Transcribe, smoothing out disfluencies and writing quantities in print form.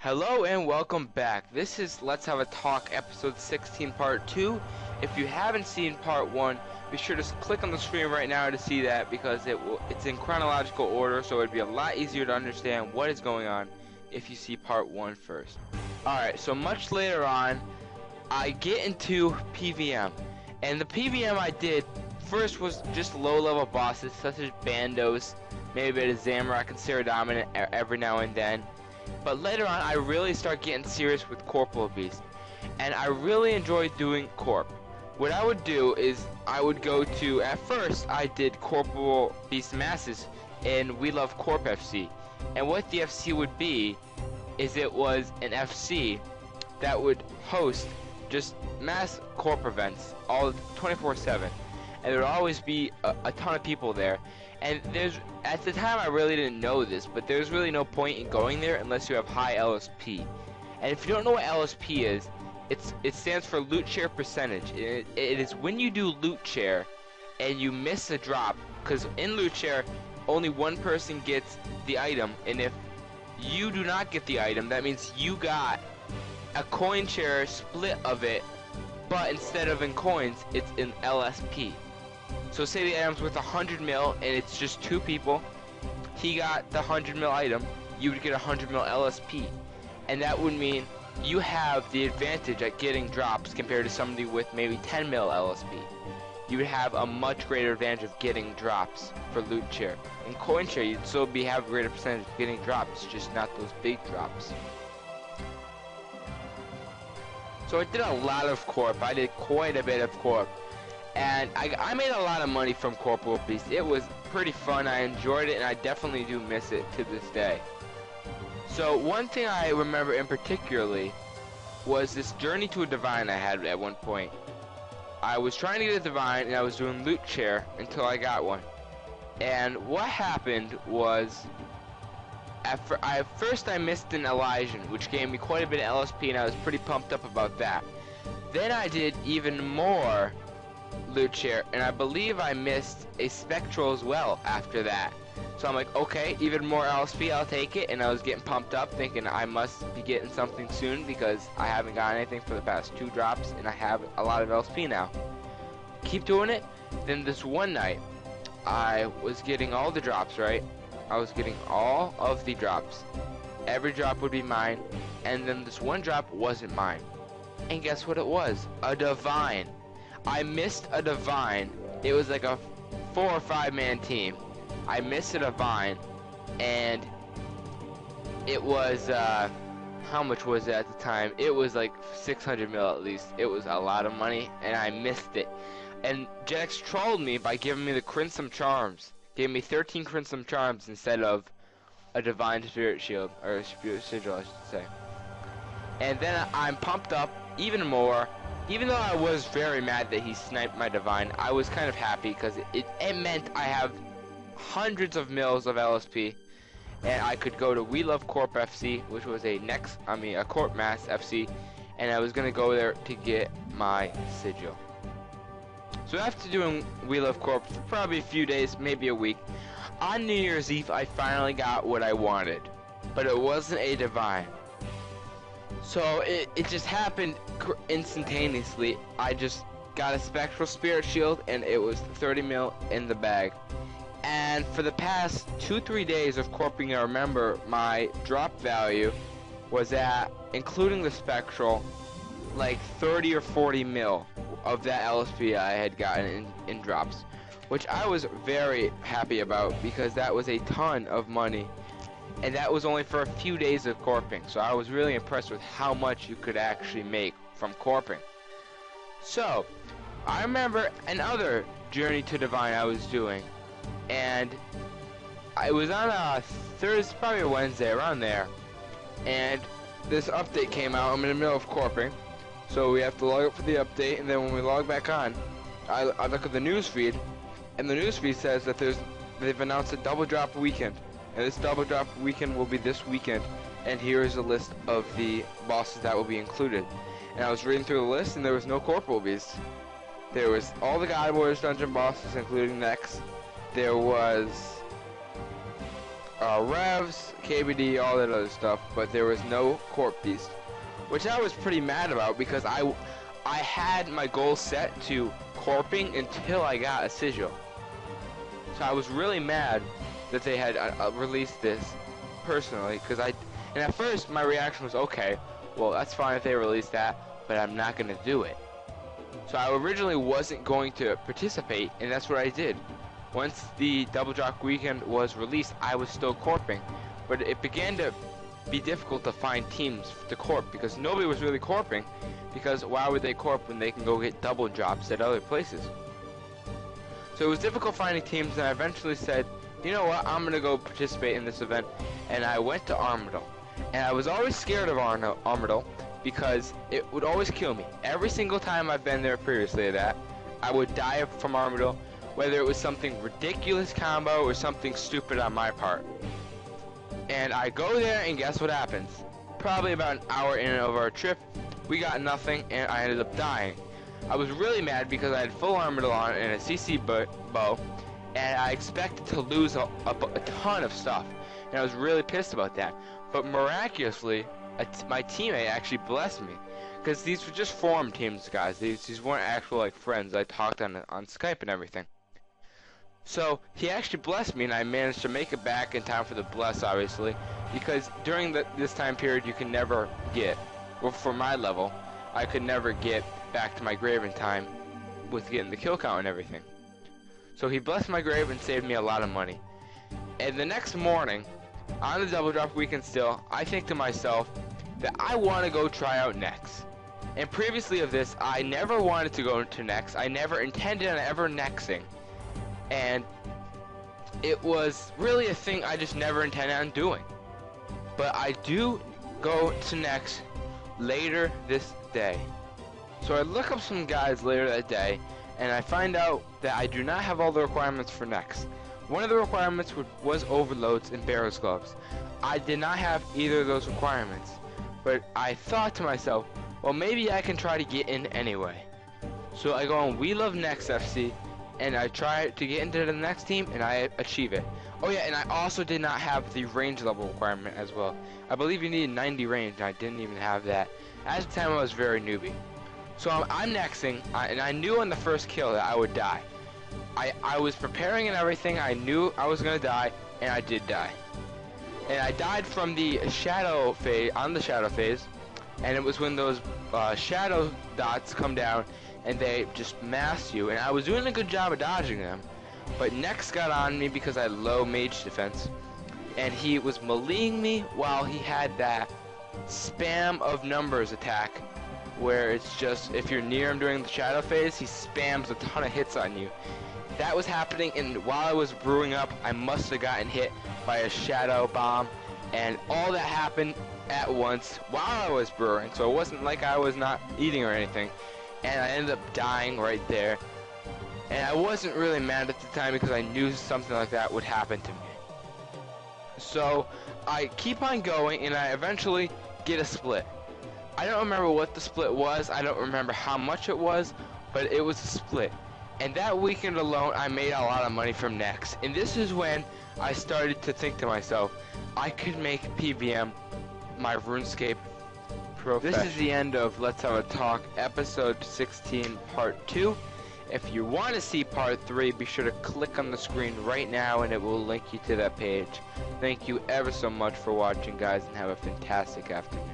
Hello and welcome back. This is Let's Have a Talk episode 16 part 2. If you haven't seen part 1, be sure to click on the screen right now to see that because it's in chronological order, so it'd be a lot easier to understand what is going on if you see part 1 first. Alright, so much later on, I get into PVM. And the PVM I did first was just low-level bosses such as Bandos, maybe a bit of Zamorak and Sarah Dominant every now and then. But later on, I really start getting serious with Corporal Beast, and I really enjoy doing Corp. What I would do is I would go to, at first I did Corporal Beast Masses in We Love Corp FC, and what the FC would be is it was an FC that would host just mass Corp events all 24/7, and there would always be a ton of people there. And at the time I really didn't know this, but there's really no point in going there unless you have high LSP. And if you don't know what LSP is, it stands for loot share percentage. It is when you do loot share and you miss a drop, because in loot share only one person gets the item, and if you do not get the item, that means you got a coin share split of it, but instead of in coins, it's in LSP. So say the item's worth 100 mil and it's just 2 people. He got the 100 mil item, you would get 100 mil LSP. And that would mean you have the advantage at getting drops compared to somebody with maybe 10 mil LSP. You would have a much greater advantage of getting drops for loot share. In coin share, you'd still have a greater percentage of getting drops, just not those big drops. So I did a lot of Corp. I did quite a bit of Corp. And I made a lot of money from Corporal Beast. It was pretty fun. I enjoyed it, and I definitely do miss it to this day. So one thing I remember in particularly was this journey to a divine I had at one point. I was trying to get a divine, and I was doing loot share until I got one. And what happened was, at first I missed an Elysian, which gave me quite a bit of LSP, and I was pretty pumped up about that. Then I did even more loot share, and I believe I missed a Spectral as well after that. So I'm like, okay, even more LSP, I'll take it, and I was getting pumped up thinking I must be getting something soon because I haven't got anything for the past 2 drops and I have a lot of LSP now. Keep doing it. Then this one night I was getting all the drops, right? I was getting all of the drops. Every drop would be mine, and then this one drop wasn't mine. And guess what it was? A divine. I missed a divine. It was like a 4 or 5 man team. I missed a divine, and it was how much was it at the time? It was like 600 mil at least. It was a lot of money, and I missed it. And Jax trolled me by giving me the Crimson Charms. Gave me 13 Crimson Charms instead of a Divine Spirit Shield, or a Spirit Sigil I should say. And then I'm pumped up even more. Even though I was very mad that he sniped my divine, I was kind of happy because it meant I have hundreds of mils of LSP, and I could go to We Love Corp FC, which was a Corp Mass FC, and I was gonna go there to get my sigil. So after doing We Love Corp for probably a few days, maybe a week, on New Year's Eve I finally got what I wanted, but it wasn't a divine. So it just happened instantaneously. I just got a Spectral Spirit Shield, and it was 30 mil in the bag. And for the past 2-3 days of corping, I remember my drop value was at, including the Spectral, like 30 or 40 mil of that LSP I had gotten in drops, which I was very happy about because that was a ton of money. And that was only for a few days of corping, so I was really impressed with how much you could actually make from corping. So, I remember another Journey to Divine I was doing, and I was on a Thursday, probably a Wednesday, around there, and this update came out. I'm in the middle of corping, so we have to log up for the update, and then when we log back on, I look at the news feed, and the news feed says that they've announced a double drop weekend. And this double drop weekend will be this weekend, and here is a list of the bosses that will be included. And I was reading through the list, and there was no Corporal Beast. There was all the God Warriors dungeon bosses, including Nex. There was Revs, KBD, all that other stuff, but there was no Corp Beast, which I was pretty mad about because I had my goal set to Corping until I got a sigil. So I was really mad that they had released this personally, because and at first my reaction was, okay, well that's fine if they release that, but I'm not going to do it. So I originally wasn't going to participate, and that's what I did. Once the Double Drop Weekend was released, I was still corping, but it began to be difficult to find teams to corp because nobody was really corping, because why would they corp when they can go get double drops at other places? So it was difficult finding teams, and I eventually said, you know what, I'm gonna go participate in this event, and I went to Armadyl. And I was always scared of Armadyl because it would always kill me. Every single time I've been there previously that, I would die from Armadyl, whether it was something ridiculous combo or something stupid on my part. And I go there, and guess what happens? Probably about an hour in of our trip, we got nothing, and I ended up dying. I was really mad because I had full Armadyl on and a CC bow, and I expected to lose a ton of stuff, and I was really pissed about that. But miraculously, my teammate actually blessed me, because these were just forum teams, guys. These weren't actual like friends. I talked on Skype and everything. So he actually blessed me, and I managed to make it back in time for the bless, obviously, because during this time period you can never get, well, for my level, I could never get back to my grave in time with getting the kill count and everything. So he blessed my grave and saved me a lot of money. And the next morning, on the Double Drop Weekend still, I think to myself that I want to go try out Nex. And previously of this, I never wanted to go to Nex. I never intended on ever Nexing. And it was really a thing I just never intended on doing. But I do go to Nex later this day. So I look up some guys later that day, and I find out that I do not have all the requirements for Nex. One of the requirements was overloads and Barrow's gloves. I did not have either of those requirements, but I thought to myself, well, maybe I can try to get in anyway. So I go on We Love Nex FC, and I try to get into the next team, and I achieve it. Oh yeah, and I also did not have the range level requirement as well. I believe you needed 90 range, and I didn't even have that. At the time, I was very newbie. So I'm nexing, and I knew on the first kill that I would die. I was preparing and everything. I knew I was gonna die, and I did die. And I died from the shadow phase, on the shadow phase, and it was when those shadow dots come down and they just mass you. And I was doing a good job of dodging them, but Nex got on me because I had low mage defense, and he was meleeing me while he had that spam of numbers attack, where it's just, if you're near him during the shadow phase, he spams a ton of hits on you. That was happening, and while I was brewing up, I must have gotten hit by a shadow bomb, and all that happened at once while I was brewing, so it wasn't like I was not eating or anything, and I ended up dying right there. And I wasn't really mad at the time because I knew something like that would happen to me. So I keep on going, and I eventually get a split. I don't remember what the split was, I don't remember how much it was, but it was a split. And that weekend alone, I made a lot of money from Nex. And this is when I started to think to myself, I could make PVM my RuneScape profession. This is the end of Let's Have a Talk, episode 16, part 2. If you want to see part 3, be sure to click on the screen right now and it will link you to that page. Thank you ever so much for watching, guys, and have a fantastic afternoon.